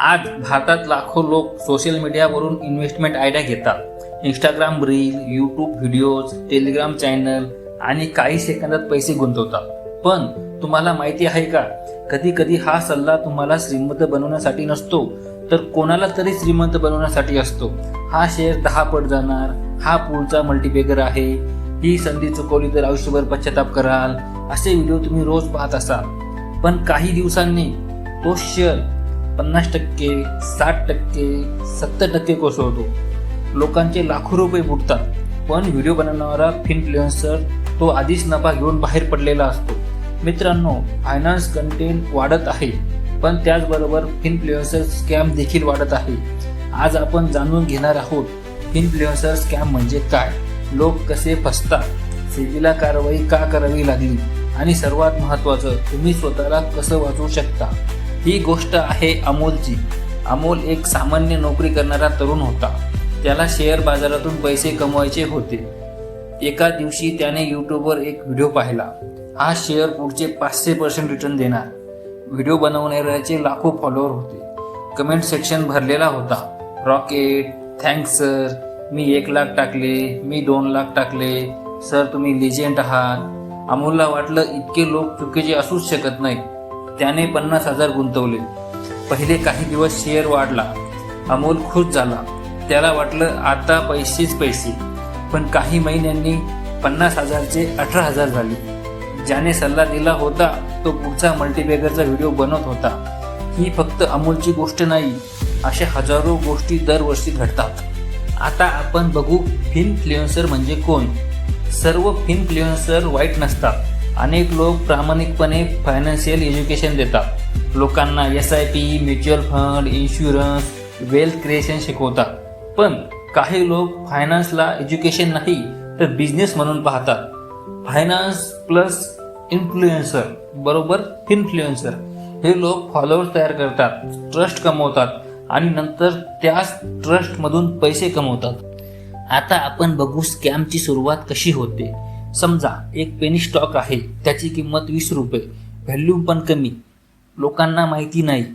आज भारतात लाखो लोक सोशल मीडियावरून इन्व्हेस्टमेंट आयडिया घेतात। Instagram reel, YouTube videos, Telegram channel आणि काही सेकंदात पैसे गुंतवतात। पण तुम्हाला माहिती आहे का, कधी कधी हा सल्ला तुम्हाला श्रीमंत बनवण्यासाठी नसतो, तर कोणाला तरी श्रीमंत बनवण्यासाठी असतो। हा शेअर 10 पट जाणार, हा पुढचा मल्टीबॅगर आहे, ही संधी चुकवली तर आयुष्यभर पश्चाताप कराल, असे व्हिडिओ तुम्ही रोज पाहत असाल। पण काही दिवसांनी तो शेअर 50%, 60%, 70% कोसळतो। लोकांचे लाखो रुपये बुडतात, पण व्हिडिओ बनवणारा इन्फ्लुएन्सर तो आधीच नफा घेऊन बाहेर पडलेला असतो। मित्रांनो, फायनान्स कंटेंट वाढत आहे, पण त्याचबरोबर इन्फ्लुएन्सर स्कॅम देखील वाढत आहे। आज आपण जाणून घेणार आहोत इन्फ्लुएन्सर स्कॅम म्हणजे काय, लोक कसे फसतात, सेबीला कारवाई का करावी लागली आणि सर्वात महत्त्वाचं, तुम्ही स्वतःला कसं वाचवू शकता। ही गोष्ट आहे अमोलची। अमोल एक सामान्य नोकरी करणारा तरुण होता। त्याला शेअर बाजारातून पैसे कमवायचे होते। एका दिवशी त्याने यूट्यूबवर एक व्हिडिओ पाहिला, हा शेअर पुढचे 500% रिटर्न देणार। व्हिडिओ बनवणाऱ्याचे लाखो फॉलोअर होते। कमेंट सेक्शन भरलेला होता, रॉकेट, थँक्स सर, मी 1 लाख टाकले, मी 2 लाख टाकले, सर तुम्ही लेजेंड आहात। अमोलला वाटलं इतके लोक चुकीचे असूच शकत नाही। त्याने 50,000 गुंतवले। पहिले काही दिवस शेअर वाढला, अमोल खुश झाला। त्याला वाटलं आता पैसेच पैसे। पण काही महिन्यांनी 50,000चे 18,000 झाले। ज्याने सल्ला दिला होता तो पुढचा मल्टीबॅगरचा व्हिडिओ बनवत होता। ही फक्त अमोलची गोष्ट नाही, अशा हजारो गोष्टी दरवर्षी घडतात। आता आपण बघू इन्फ्लुएन्सर म्हणजे कोण। सर्व इन्फ्लुएन्सर वाईट नसतात। अनेक लोक प्रामाणिकपणे फायनान्शियल एज्युकेशन देतात। लोकांना SIP, mutual fund, insurance, wealth creation शिकवतात। पण काही लोक फायनान्सला एज्युकेशन नाही तर बिझनेस म्हणून पाहतात। फायनान्स प्लस इन्फ्लुएन्सर बरोबर इन्फ्लुएन्सर। हे लोक फॉलोअर्स तयार करतात, ट्रस्ट कमवतात आणि नंतर त्याच ट्रस्टमधून पैसे कमवतात। आता आपण बघू स्कॅमची सुरुवात कशी होते। समजा एक पेनी स्टॉक आहे, त्याची किंमत 20 रुपये, व्हॅल्यू पण कमी, लोकांना माहिती नाही।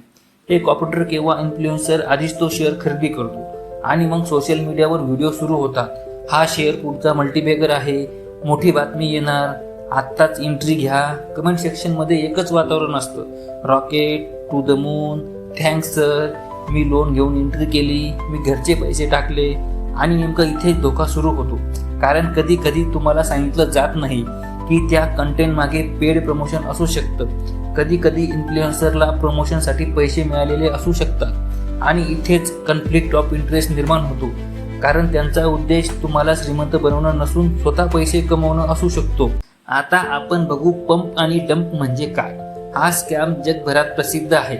एक ऑपरेटर किंवा इन्फ्लुएन्सर आधीच तो शेअर खरेदी करतो आणि मग सोशल मीडियावर व्हिडिओ सुरू होतात, हा शेअर पुढचा मल्टीबॅगर आहे, मोठी बातमी येणार, आत्ताच एंट्री घ्या। कमेंट सेक्शनमध्ये एकच वातावरण असतं, rocket, to the moon, thanks sir, मी लोन घेऊन एंट्री केली, मी घरचे पैसे टाकले। आणि नेमकं इथे धोका सुरू होतो, कारण कधी कधी तुम्हाला सांगितलं जात नाही की त्या कंटेंट मागे पेड प्रमोशन असू शकतं। कधी कधी इन्फ्लुएन्सरला प्रमोशनसाठी पैसे मिळालेले असू शकतात आणि इथेच कॉन्फ्लिक्ट ऑफ इंटरेस्ट निर्माण होतो, कारण त्यांचा उद्देश तुम्हाला श्रीमंत बनवणं नसून स्वतः पैसे कमवणं असू शकतो। आता आपण बघू पंप आणि डंप म्हणजे काय। हा स्कॅम जगभरात प्रसिद्ध आहे।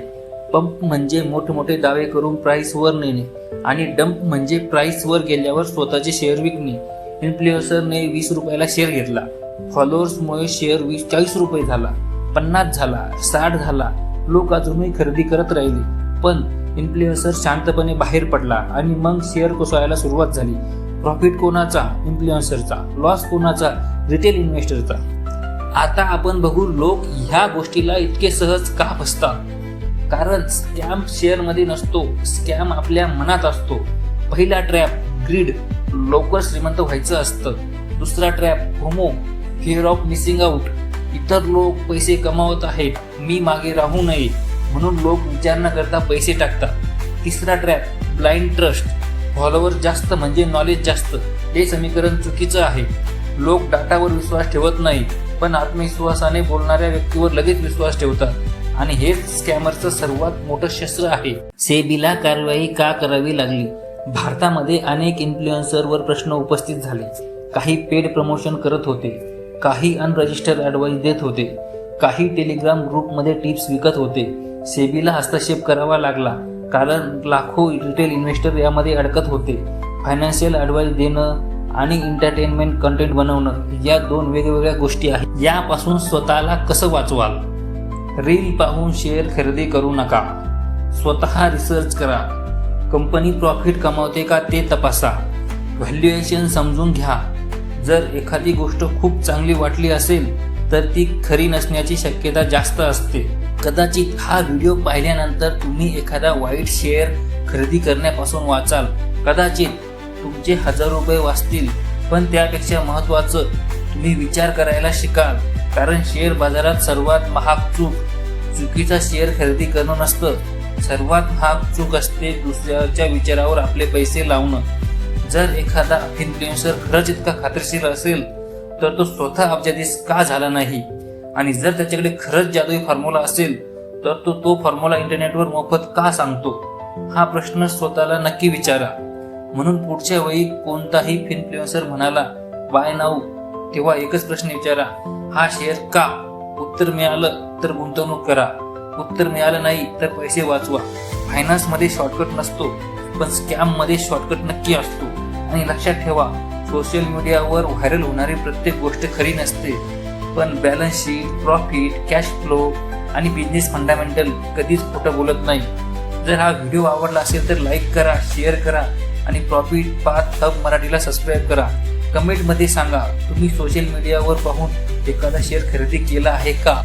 पंप म्हणजे मोठमोठे दावे करून प्राइस वर नेणे आणि डंप म्हणजे प्राइस वर गेल्यावर स्वतःचे शेअर विकणे। इन्फ्लुएन्सरने 20 रुपयाला शेअर घेतला, फॉलोअर्समुळे शेअर 40 रुपये झाला, 50 झाला, 60 झाला, लोक अजूनही खरेदी करत राहिले। पण इन्फ्लुएन्सर शांतपणे बाहेर पडला आणि मग शेअर कोसळायला सुरुवात झाली। प्रॉफिट कोणाचा? इन्फ्लुएन्सरचा। लॉस कोणाचा? रिटेल इन्व्हेस्टरचा। आता आपण बघू लोक ह्या गोष्टीला इतके सहज का फसतात। कारण स्कॅम शेअरमध्ये नसतो, स्कॅम आपल्या मनात असतो। पहिला ट्रॅप ग्रीड, लवकर श्रीमंत व्हायचं असतं। दुसरा trap FOMO, fear of missing out, इतर लोक पैसे कमावत आहेत, मी मागे राहू नये म्हणून लोक विचार न करता पैसे टाकतात। तिसरा ट्रॅप ब्लाइंड ट्रस्ट, फॉलोअर जास्त म्हणजे नॉलेज जास्त। हे समीकरण चुकीचं आहे। लोक डाटावर विश्वास ठेवत नाही, पण आत्मविश्वासाने बोलणाऱ्या व्यक्तीवर लगेच विश्वास ठेवतात आणि हेच स्कॅमरचं सर्वात मोठं शस्त्र आहे। सेबीला कारवाई का करावी लागली? भारतामध्ये अनेक इन्फ्लुएन्सरवर प्रश्न उपस्थित झाले। काही पेड प्रमोशन करत होते, काही अनरजिस्टर्ड ॲडवाइस देत होते, काही टेलिग्राम ग्रुपमध्ये टिप्स विकत होते। सेबीला हस्तक्षेप करावा लागला, कारण लाखो रिटेल इन्व्हेस्टर यामध्ये अडकत होते। फायनान्शियल ॲडवाइस देणं आणि एंटरटेनमेंट कंटेंट बनवणं या 2 वेगवेगळ्या गोष्टी आहेत। यापासून स्वतःला कसं वाचवाल? रील पाहून शेअर खरेदी करू नका, स्वतः रिसर्च करा। कंपनी प्रॉफिट कमावते का ते तपासा, व्हॅल्युएशन समजून घ्या। जर एखादी गोष्ट खूप चांगली वाटली असेल तर ती खरी नसण्याची शक्यता जास्त असते। कदाचित हा व्हिडिओ पाहिल्यानंतर तुम्ही एखादा वाईट शेअर खरेदी करण्यापासून वाचाल. कदाचित तुमचे 1000 रुपये वाचतील. पण त्यापेक्षा महत्त्वाचं तुम्ही विचार करायला शिकाल. कारण शेअर बाजारात सर्वात महाग चुकीचा शेअर खरेदी करणं नसतं. सर्वात महाग चूक असते दुसऱ्याच्या विचारावर आपले पैसे लावणं. जर एखादा इन्फ्लुएन्सर खरंच इतका खात्रीशीर असेल तर तो स्वतः अब्जाधीश का झाला नाही? आणि जर त्याच्याकडे खरंच जादुई फॉर्म्युला असेल तर तो फॉर्म्युला इंटरनेटवर मोफत का सांगतो? हा प्रश्न स्वतःला नक्की विचारा. म्हणून पुढच्या वेळी कोणताही इन्फ्लुएन्सर म्हणाला बाय नाऊ, तेव्हा एकच प्रश्न विचारा, हा शेअर का? उत्तर मिळालं तर गुंतवणूक करा. उत्तर मिळालं नाही तर पैसे वाचवा. फायनान्समध्ये शॉर्टकट नसतो, पण स्कॅममध्ये शॉर्टकट नक्की असतो. आणि लक्षात ठेवा, सोशल मीडियावर व्हायरल होणारी प्रत्येक गोष्ट खरी नसते. पण balance sheet, profit, cash flow आणि बिझनेस फंडामेंटल कधीच खोटं बोलत नाही. जर हा व्हिडिओ आवडला असेल तर लाईक करा, शेअर करा आणि प्रॉफिट पाथ हब मराठीला सबस्क्राईब करा. कमेंटमध्ये सांगा तुम्ही सोशल मीडियावर पाहून एखादा शेअर खरेदी केला आहे का?